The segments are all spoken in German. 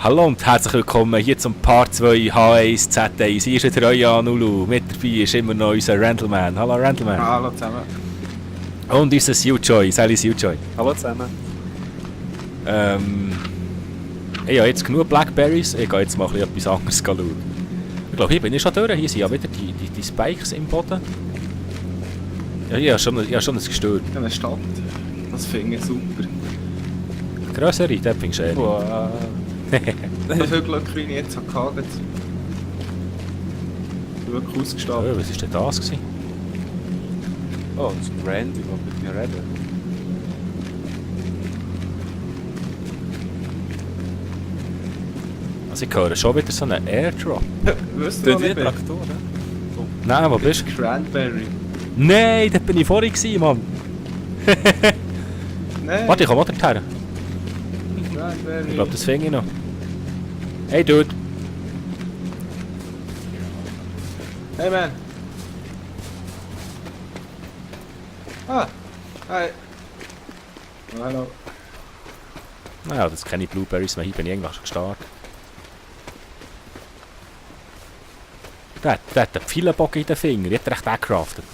Hallo und herzlich willkommen hier zum Part 2 H1 Z1. Hier ist der Eujan Ulu. Mit dabei ist immer noch unser Randleman. Hallo Randleman. Hallo zusammen. Und unser Sujoy. Sally Sujoy. Hallo zusammen. Ich habe jetzt genug Blackberries. Ich gehe jetzt mal etwas anderes schauen. Ich glaube, hier bin ich schon durch. Hier sind ja wieder die Spikes im Boden. Ja, ich habe schon ein gestört. Ja, eine Stadt. Das finde ich super. Grössere, dort findest du Wow. So viel Glück, wie ich jetzt hatte. Wirklich ausgestanden. Was war denn das gewesen? Oh, das ist ein Randy, der mit mir redet. Also ich höre schon wieder so einen Airdrop. Wisst ihr, Das was ich ist bin? Traktor, ne? Nein, wo bist du? Cranberry. Nein, dort bin ich vorhin gewesen, Mann. Nein. Warte, ich komme auch dorthin. Cranberry. Ich glaube, das fänge ich noch. Hey, Dude. Hey, man. Ah. Hi. Oh, hallo. Naja, das sind keine Blueberries mehr. Hier bin ich irgendwann schon gestartet. Der hat einen Pfeilenbock in den Finger. Die hat er echt auch gecraftet.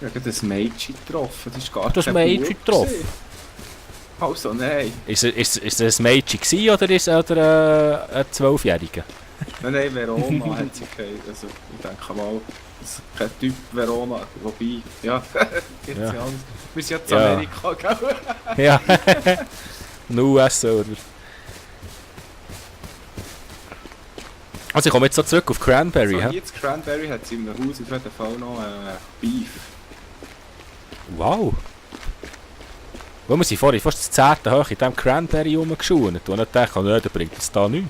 Ich habe das Mädchen getroffen. Das ist gar Das kein Mädchen Bub getroffen? gewesen. Also, nein. Ist es ein Mädchen gewesen, oder ist es ein 12-Jähriger? Nein, Verona hat sie gesagt. Also, ich denke mal, das ist kein Typ Verona. Wobei, ja, jetzt Ja. ja. Alles. Wir sind ja zu Ja. Amerika, gell? Ja. Ein US-Server. Also ich komme jetzt so zurück auf Cranberry. So, hä? jetzt Cranberry hat sie in einem Haus auf jeden Fall noch Beef. Wow. Wo wir sind vorhin fast das 10. hoch in diesem Cranberry rumgeschaut. Und ich dachte, nein, der bringt uns da nichts.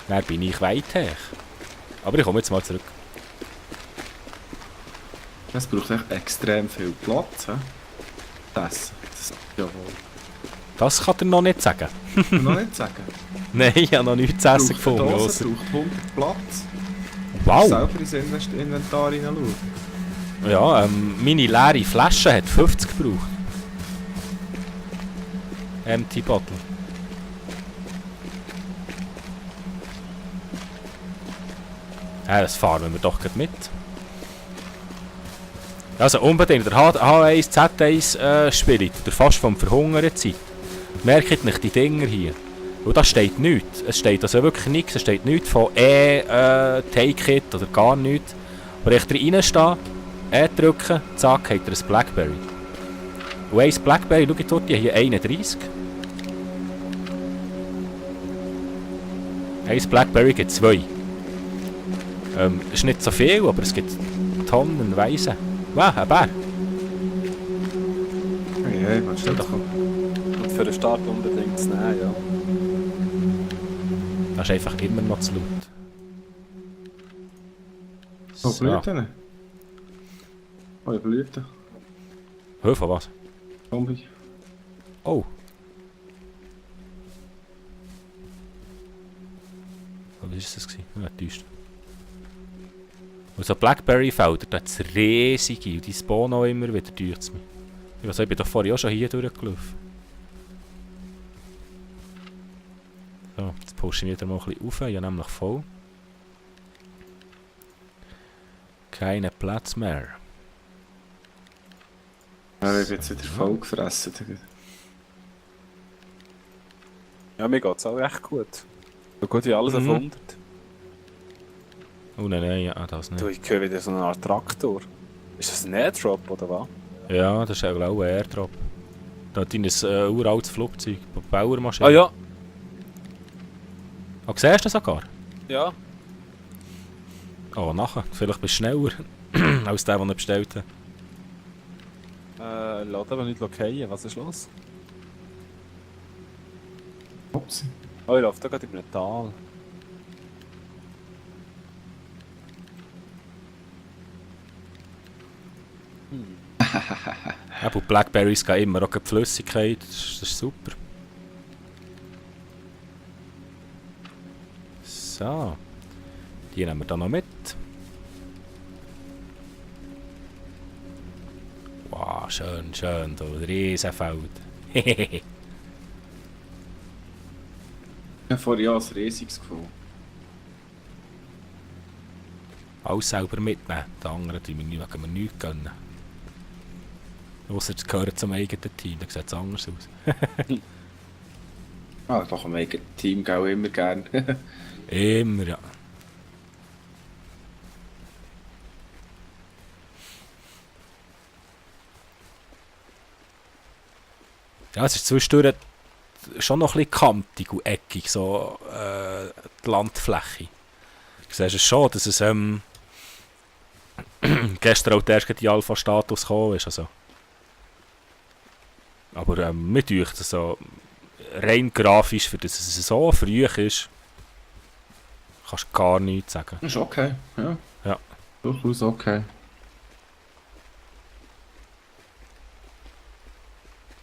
Dann bin ich weit her. Aber ich komme jetzt mal zurück. Das braucht echt extrem viel Platz. He? Das jawohl. Das kann er noch nicht sagen. Kann ich noch nicht sagen. Nein, ich habe noch nichts zu essen gefunden. Dose Ausser- braucht 100 Platz. Wow! Selber ins Inventar hineinschauen. Ja, meine leere Flasche hat 50 gebraucht. Empty Bottle. Ja, das fahren wir doch gleich mit. Also unbedingt, der H1, Z1 spielt, oder fast vom Verhungern seid. Merkt nicht die Dinger hier. Und da steht nichts. Es steht also wirklich nichts. Es steht nichts von Take It oder gar nichts. Wo ich reinstehe, drücken, zack, hat er ein Blackberry. Und eins Blackberry, schau dort, die hier 31. Eins Blackberry gibt 2. Ist nicht so viel, aber es gibt tonnenweise. Wow, ein Bär. Hey, was steht da? Und für den Start unbedingt zu nehmen, ja. Das ist einfach immer noch zu laut. Oh, Blüten. Oh, Blüten. Hör von was? Zombie. Oh. Was war das? Ja, täuscht. Und so Blackberry-Felder, da hat es riesige und die spawnen auch immer wieder durch. Ich bin doch vorhin auch schon hier durchgelaufen. So, jetzt pushe ich wieder mal ein bisschen rauf, ich habe nämlich voll. Keinen Platz mehr. Ja, ich bin jetzt wieder voll gefressen. Ja, mir geht es auch recht gut. So gut wie alles auf 100. Oh nein, ja, das Du, nicht. ich höre wieder so eine Art Traktor. Ist das ein Airdrop oder was? Ja, das ist auch ein Airdrop. Da hat ein uraltes Flugzeug, eine Bauermaschine. Ah ja. Ah, siehst du das sogar? Ja. Oh, nachher. Vielleicht bist du schneller als der, den er bestellt hat. Lass aber nicht fallen. Was ist los? Ups. Oh, ich laufe da gerade in einem Tal. Aber Blackberries geben immer auch die Flüssigkeit. Das ist super. So. Die nehmen wir da noch mit. Wow, schön, schön, da Riesenfeld. Ich habe vorhin auch ein riesiges Gefühl. Alles selber mitnehmen. Die anderen können wir nichts gönnen. Ausser es gehört zum eigenen Team, dann sieht es anders aus. Ah, doch, im eigenen Team auch immer gern. Immer, ja. Ja, es ist zwischendurch schon noch ein bisschen kantig und eckig, so die Landfläche. Du siehst es schon, dass es gestern auch der erste Alpha-Status gekommen ist. Also. Aber mir dünkt es so rein grafisch, für das es so früh ist, kannst du gar nichts sagen. Ist okay, ja. Ja. Durchaus okay.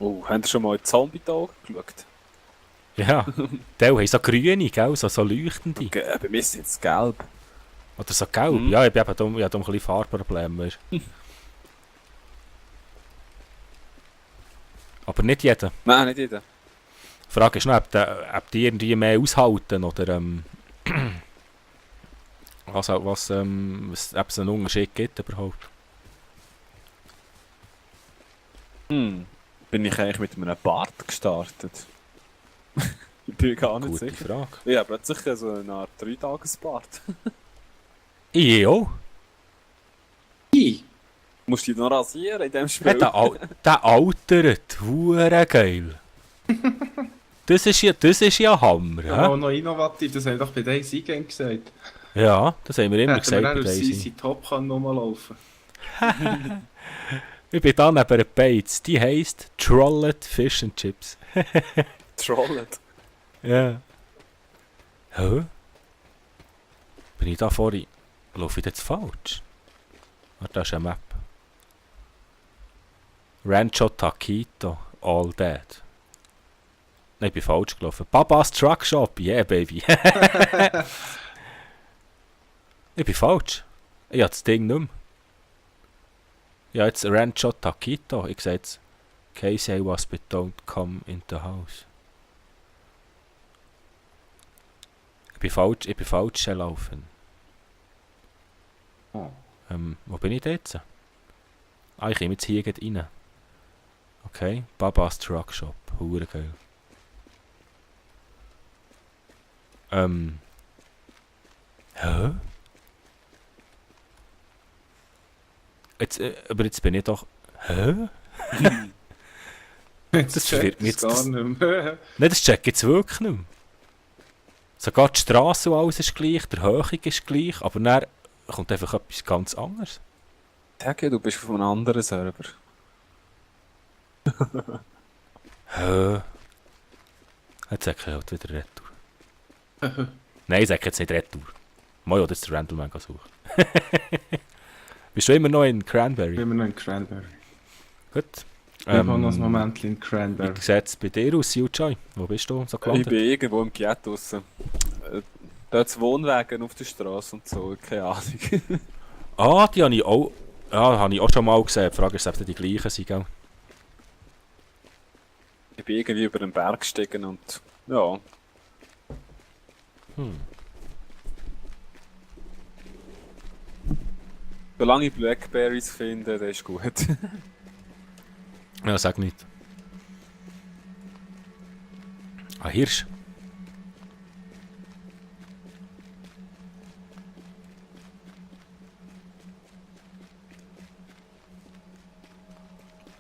Oh, habt ihr schon mal in die Zombie-Augen geschaut? Ja, die haben so grüne, gell? So leuchtende. Okay, bei mir ist es jetzt gelb. Oder so gelb. Mhm. Ja, ich habe da ein bisschen Farbprobleme. Weißt du. Aber nicht jeder. Nein, nicht jeder. Die Frage ist noch, ob die irgendwie mehr aushalten oder ob es einen Unterschied gibt überhaupt. Bin ich eigentlich mit einem Bart gestartet? Ich bin gar nicht Gute sicher. Frage. Ja, plötzlich so eine Art 3-Tages-Bart. Ich auch. Musst du dich noch rasieren in diesem Spiel? Ja, der altert. Hure geil. Das ist ja Hammer. Ja, auch Hä? noch innovativ, das haben wir doch bei Days Game gesagt. Ja, das haben wir immer Hätten wir gesagt dann bei aus Daisy. CC Top rumlaufen. Ich bin da neben einer Beiz. Die heisst Trollet Fish and Chips. Trollet. Ja. Hä? Bin ich da vorhin? Laufe ich jetzt falsch? Warte, da ist eine Map. Rancho Taquito, all dead. Nein, ich bin falsch gelaufen. Babas Truck Shop, yeah baby. Ich bin falsch. Ich habe das Ding nicht mehr. Ja, jetzt Rancho Taquito. Ich sehe jetzt Casey was but don't come in the house. Ich bin falsch gelaufen. Oh. Wo bin ich da jetzt? Ah, ich komme jetzt hier gleich rein. Okay, Babas Truck Shop. Hure geil. Hä? Aber jetzt bin ich doch... Hä? Das verwirrt mich jetzt, gar das- nicht mehr. Nein, das check ich jetzt wirklich nicht mehr. Sogar die Straße und alles ist gleich, der Höchung ist gleich, aber dann kommt einfach etwas ganz anderes. Tage, du bist auf einem anderen Server. Hä? Jetzt sag ich halt wieder Retour. Nein, ich sag jetzt nicht Retour. Mal, das ist der Randleman suchen. Bist du immer noch in Cranberry? Immer noch in Cranberry. Gut. Ich habe noch ein Moment in Cranberry. Wie sieht es bei dir aus, Yuchai? Wo bist du so Ich gelandet? bin irgendwo im Ghetto draussen. Dort Wohnwagen auf der Straße und so, keine Ahnung. Ah, die habe ich auch... Ja, habe ich auch schon mal gesehen. Die Frage ist, ob die gleichen sind, gell? Ich bin irgendwie über den Berg gestiegen und ja. Solange ich Blackberries finde, das ist gut. Ja, sag nicht. Ah, Hirsch.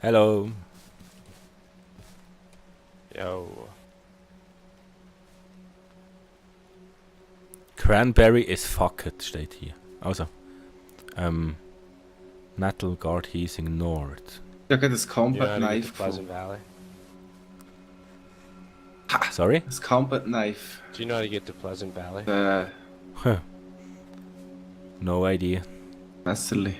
Hello. Yo. Cranberry is fucked, steht hier. Also. Metal Guard Heasing North. Ich habe gerade ein You know Combat how to get Knife to Pleasant gefunden. Valley? Sorry? Ein Combat Knife. Do you know how to get to Pleasant Valley? Huh. No idea. Messerli.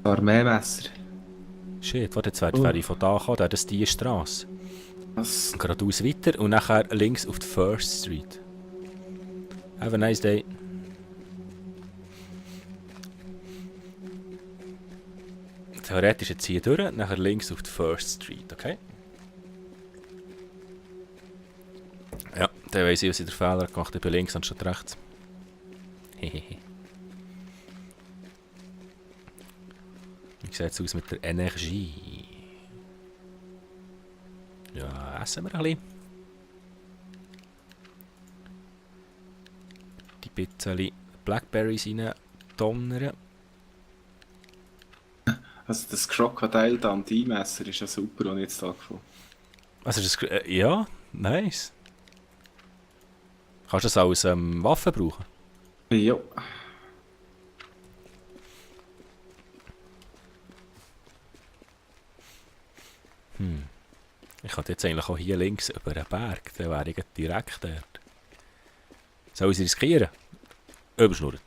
Armeemesser. Shit, warte, jetzt wäre ich von da gekommen, da ist die Straße. Was? Geradeaus weiter und nachher links auf die First Street. Have a nice day. theoretisch jetzt hier durch, nachher links auf die First Street, okay? Ja, dann weiss ich, was ich den Fehler gemacht habe. Ich bin links anstatt rechts. Hehehe. Wie sieht es aus mit der Energie? Ja, essen wir ein bisschen. Die bisschen Blackberries rein donnern. Also das Crocodile Dundee-Messer ist ja super, das ich jetzt da gefunden Also ist das, ja, nice. Kannst du das als Waffe brauchen? habe. Jo. Ich könnte jetzt eigentlich auch hier links über den Berg, dann wäre ich direkt dort. Soll ich es riskieren? Überschnurrt.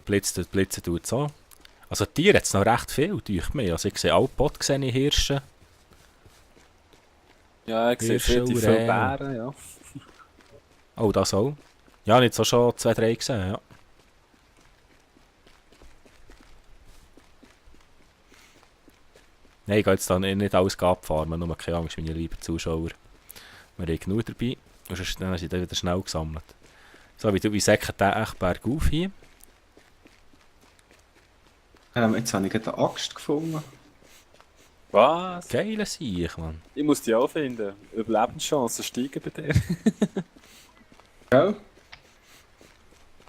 Blitzen tut es auch. Also Tiere hat es noch recht viel, durch mich. Also ich sehe Alpot, sehe ich Hirsche. Ja, ich sehe Hirsche, relativ viele Uräne. Bären, ja. Oh, das auch. Ja, ich habe jetzt auch schon 2, 3 gesehen, ja. Nein, ich gehe jetzt da nicht alles abfarmen, nur keine Angst, meine lieben Zuschauer. Wir haben genug dabei, und sonst dann sind sie wieder schnell gesammelt. So, wie säckert der echt bergauf hier? Jetzt habe ich gerade eine Axt gefunden. Was? Geile Sieg, Mann. Ich muss die auch finden. Überlebenschancen steigen bei dir. Gell?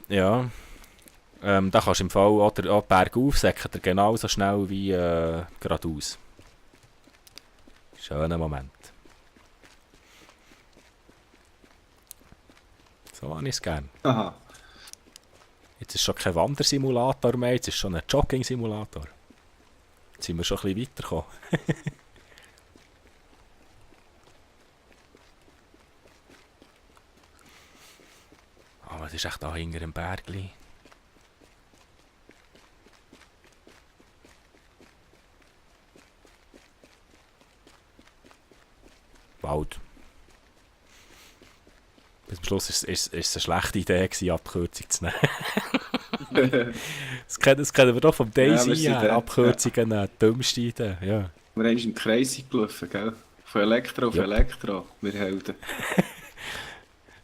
Ja. Da kannst du im Fall auch bergauf säckert er genauso schnell wie geradeaus. Schöner Moment. So habe ich es gern. Aha. Jetzt ist schon kein Wandersimulator mehr, jetzt ist schon ein Jogging-Simulator. Jetzt sind wir schon ein bisschen weitergekommen. Oh, was ist echt da hinter dem Bergli? Wald. Bis zum Schluss ist es eine schlechte Idee gewesen, Abkürzung zu nehmen. Das kennen wir doch vom Daisy wir sind her. dort, Abkürzungen nehmen, dümmste Idee. Ja. Wir haben im Kreis gelaufen, gell? Von Elektro auf Jupp. Elektro, wir Helden.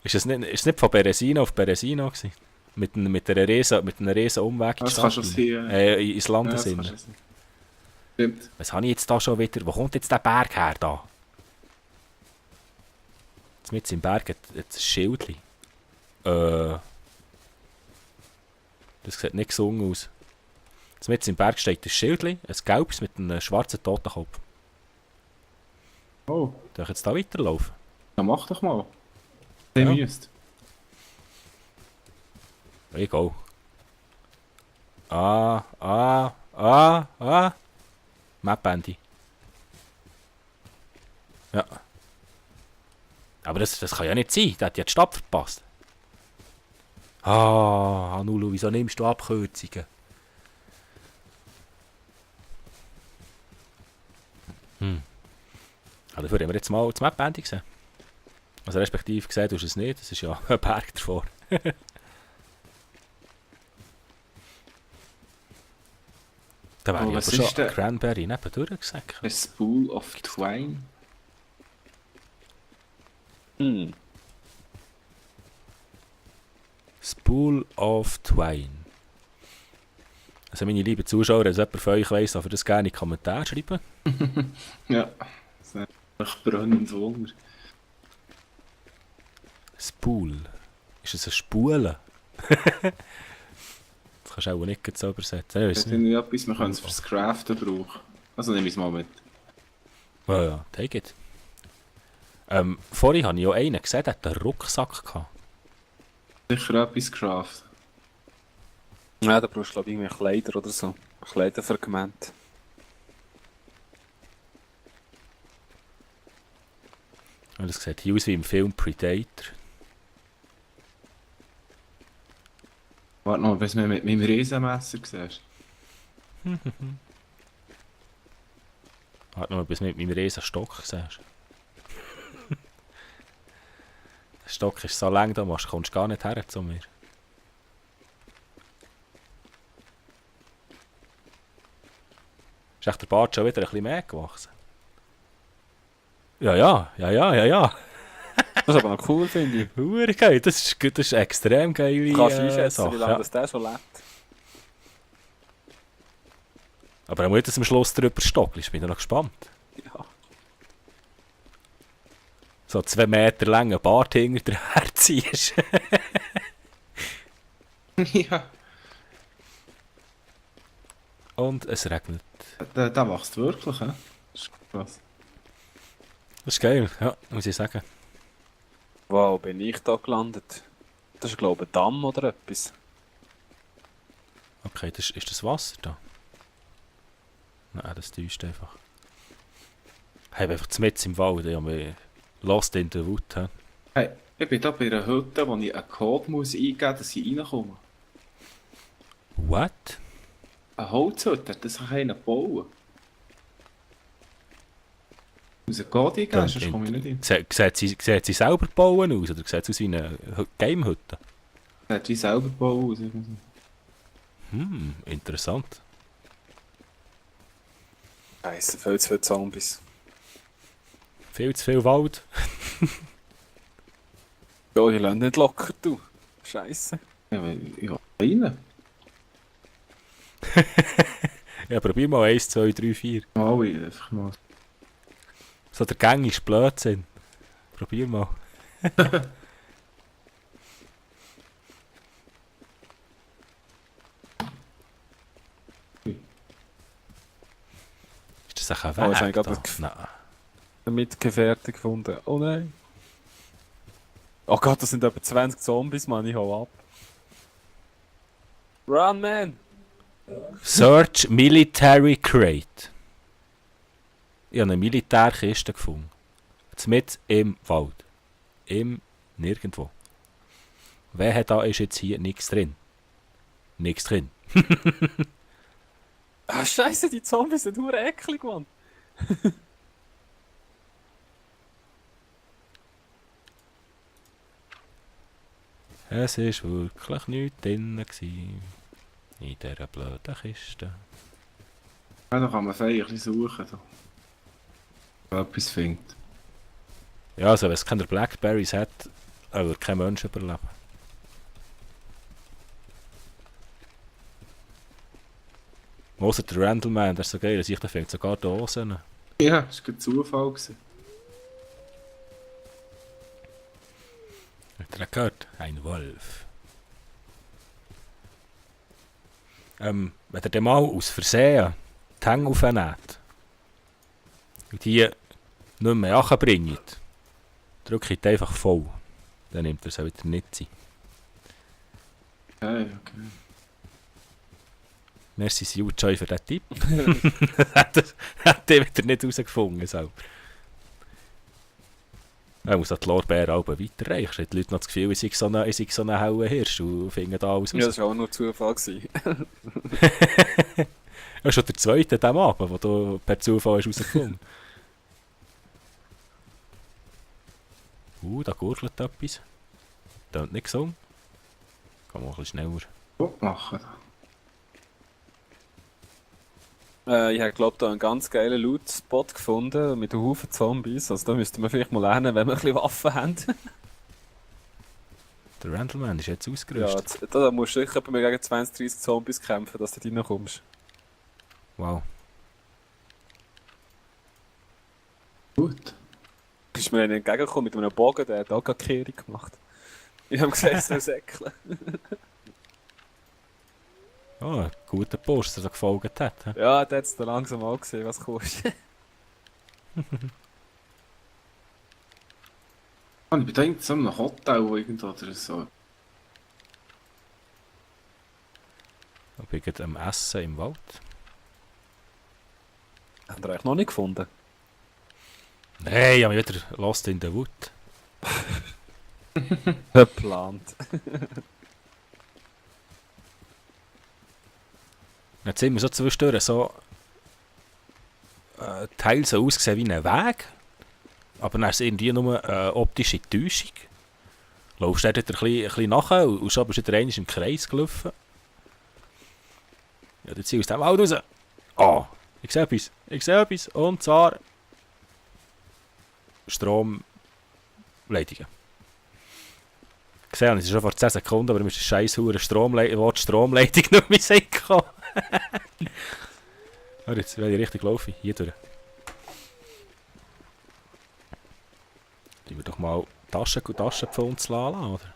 Ist es nicht von Beresina auf Beresina gewesen? Mit einem riesen Umweg in die Das kann Stadt schon rein? sein. Ins Ja, Land das ja, kann schon sein. Stimmt. Was habe ich jetzt da schon wieder? Wo kommt jetzt der Berg her da? Jetzt mit im Berg hat ein Schildli. Das sieht nicht gesungen aus. Jetzt mit im Berg steht ein Schildli, ein gelbes mit einem schwarzen Totenkopf. Oh, Darf ich jetzt da weiterlaufen? dann mach doch mal. Ihr Ja. müsst. Ich go. Map-Bandy. Ja. Aber das kann ja nicht sein. Der hat ja die Stadt verpasst. Hanulu, wieso nimmst du Abkürzungen? Dafür haben wir jetzt mal das Map-Bandy gesehen. Also respektive gesehen, du hast es nicht. Das ist ja ein Berg davor. Da wäre Oh, ich was aber schon ist der? Cranberry nebendurch gesagt. A Spool of Twine. Hm. Spool of Twine. Also meine lieben Zuschauer, wenn es jemand von euch weiss, darf ihr das gerne in die Kommentare schreiben. Ja. Das ist echt brennend Wunder. Spool. Ist es eine Spule? Das kannst du auch nicht so übersetzen. Ich Das weiss ist nicht. irgendwie etwas, wir können es fürs Craften brauchen. Also nehme ich es mal mit. Ja, take it. Vorhin habe ich ja einen gesehen, der hat einen Rucksack gehabt. Sicher etwas craften. Ja, da brauchst du glaube ich irgendwie Kleider oder so. Kleiderfragment. Und das sieht hier aus wie im Film Predator. Warte noch, bis du mich mit meinem Riesenmesser siehst. Warte noch, bis du mit meinem riesen Stock siehst. Der Stock ist so lang, da kommst du gar nicht her zu mir. Ist echt der Bart schon wieder ein bisschen mehr gewachsen? Ja. Das ist aber noch cool, finde ich. Hure geil, das ist extrem geile Du kannst einschätzen, Sache. wie lange Ja. das der schon lebt. Aber er muss jetzt am Schluss drüber stocken, ich bin noch gespannt. Ja. So 2 Meter langen Bart hinter dir herziehst. Ja. Und es regnet. Der wächst wirklich, hä? Das ist krass. Das ist geil, ja, muss ich sagen. Wow, bin ich da gelandet? Das ist, glaube ich, ein Damm oder etwas. Okay, ist das Wasser da? Nein, das täuscht einfach. Ich habe einfach mitten im Wald, ich habe mich lost in the wood. He? Hey, ich bin da bei einer Hütte, wo ich einen Code muss eingeben muss, dass ich reinkomme. What? Eine Holzhütte, das kann einer bauen. Ich muss einen Code eingeben, sonst komme ich nicht rein. Sieht sie selber bauen aus, oder sieht es aus wie eine Gamehütte? Er hat wie selber bauen aus. Interessant. Scheiße, viel zu viele Zombies. Viel zu viel Wald. Ja, die lassen nicht locker, du. Scheiße. Ja, ja, rein. Ja, probier mal 1, 2, 3, 4. Mal rein, einfach mal. So der gängige Blödsinn. Probier mal. Ist das ein Oh, jetzt habe Weg? ich gerade da? das Nein. Ein Mitgefährte gefunden. Oh nein. Oh Gott, das sind etwa 20 Zombies, Mann. Ich hau ab. Run, man! Search Military Crate. Ich habe eine Militärkiste gefunden. Mitten im Wald. Nirgendwo. Wer da ist jetzt hier nichts drin? Nichts drin. Ah, Scheiße, die Zombies sind nur eklig, Mann. Es war wirklich nichts drin gewesen. In dieser blöden Kiste. Ja, da kann man fein ein bisschen suchen. Da. Wenn man etwas findet. Ja, also wenn es keine Blackberries hat, würde kein Mensch überleben. Ausser der Randleman, der ist so geil, dass ich da finde sogar Dosen. Ja, das war kein Zufall gewesen. Habt ihr das gehört? Ein Wolf. Wenn ihr dann mal aus Versehen die Hänge aufnehmt und die nicht mehr nachbringt, drückt ihr einfach voll. Dann nimmt er es auch wieder nicht sein. Okay. Merci Joy für diesen Tipp. Hat er wieder nicht herausgefunden selber. Er muss die Lorbeeren auch weiterreichen. Die Leute noch das Gefühl, ich sei so ein hauer Hirsch und finden da alles Ja, raus. das war auch nur Zufall. Gewesen. Das ist schon der zweite an diesem Abend, den du per Zufall hast herausgefunden hast. Da gurgelt etwas. Tönt nicht gesungen. Kann man ein bisschen schneller. Gut machen. Ich habe, glaube da einen ganz geilen Loot-Spot gefunden mit einem Haufen Zombies. Also da müsste man vielleicht mal lernen, wenn wir ein bisschen Waffen haben. Der Randleman ist jetzt Ja, ausgerüstet. da musst du sicher gegen 20, 30 Zombies kämpfen, dass du da reinkommst. Wow. Gut. Ist mir einen entgegengekommen mit einem Bogen, der hat auch keine Kehrung gemacht. Ich habe gesagt, es soll säckeln. Oh, ein guter Post, der da gefolgt hat. He? Ja, der hat es da langsam auch gesehen, was kostet. Ich bin da in so einem Hotel irgendwo oder so. Ich bin gerade am Essen im Wald. Habt ihr euch noch nicht gefunden? Nein, ich habe mich wieder lost in the wood. Geplant. Jetzt sind wir so zwischendurch so Teil so ausgesehen wie ein Weg. Aber dann ist es irgendwie nur optische Täuschung. Laufst du dort ein bisschen nachher und schon bist du wieder einmal im Kreis gelaufen. Ja, jetzt zieh aus dem Wald raus. Oh, Ich sehe etwas. Ich sehe etwas. Und zwar... Stromleitungen. Gesehen habe ich es schon vor 10 Sekunden, aber mir ist ein scheiß Wort Stromleitung noch in Sinn gekommen. Jetzt werde ich richtig laufen. Hier durch. Lassen wir doch mal Taschenpfund lassen, oder?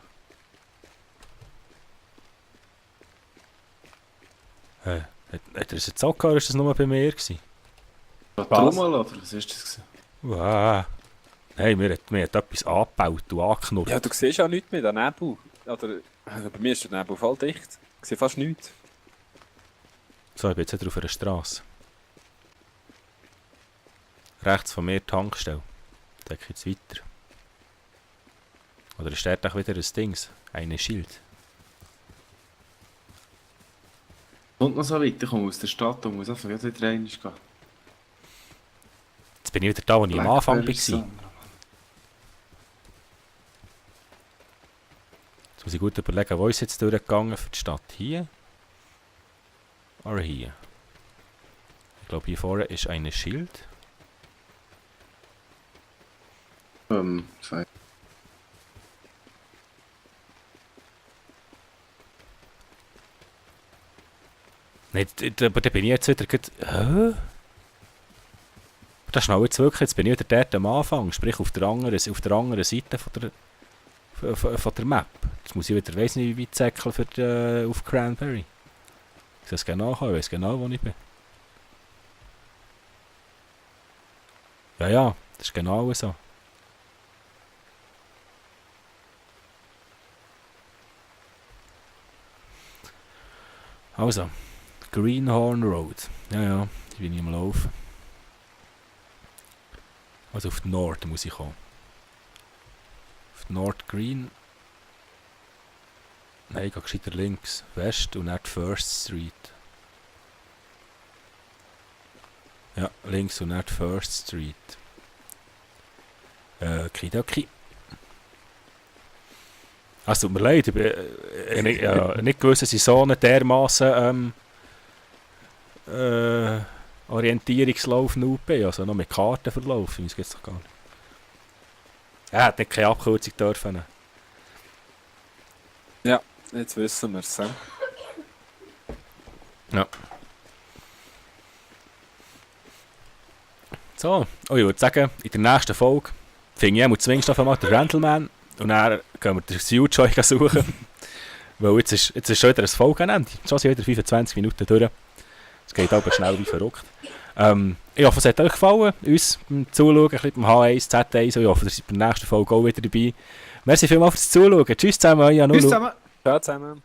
Hat er das jetzt auch gehört, oder ist das nur bei mir gewesen? Trommel oder was ist das? Wow. Hey, mir hat etwas angebaut und angeknurrt. Ja, du siehst ja nichts mehr, der Nebel. Oder, bei mir ist der Nebel voll dicht. Ich sehe fast nichts. So, ich bin jetzt wieder auf einer Straße. Rechts von mir die Tankstelle. Da geht jetzt weiter. Oder ist dort auch wieder ein Dings? Ein Schild. Und noch so weit, ich komme aus der Stadt und muss einfach wieder rein gehen. Jetzt bin ich wieder da, wo ich am Anfang war. Blackberry Jetzt Sun. muss ich gut überlegen, wo ist jetzt durchgegangen für die Stadt? Hier? Oder hier? Ich glaube, hier vorne ist ein Schild. Sorry. Nein, aber da bin ich jetzt wieder... Hä? Das ist jetzt wirklich, jetzt bin ich wieder dort am Anfang, sprich auf der anderen Seite von der Map. Jetzt muss ich wieder, weiss nicht, wie weit säckeln für auf Cranberry. Ich sehe es genau, ich weiss genau, wo ich bin. Ja, das ist genau so. Also, Greenhorn Road. Ja, ich bin am Laufen. Also auf den Norden muss ich kommen. Auf den Nord Green. Nein, ich gehe gescheiter links. West und nicht First Street. Ja, links und nicht First Street. Kidoki. Es tut mir leid, ich bin nicht gewusst, dass ich so einen dermassen Orientierungslauf noob bin. Also noch mit Karten verlaufen, das geht's doch gar nicht. Er hat nicht keine Abkürzung dürfen. Ja, jetzt wissen wir es. Ja. So, ich würde sagen, in der nächsten Folge finde ich zwingend auf einmal den Gentleman und dann gehen wir den Suitjoy suchen. Weil jetzt ist schon wieder ein Folgenende. Schon sind wieder 25 Minuten durch. Es geht aber schnell wie verrückt. Ich hoffe, es hat euch gefallen, uns beim Zuschauen, ein bisschen beim H1, Z1. Und ich hoffe, ihr seid bei der nächsten Folge auch wieder dabei. Merci vielmals fürs Zuschauen. Tschüss zusammen, euer Nulu. Tschüss zusammen! Ciao zusammen.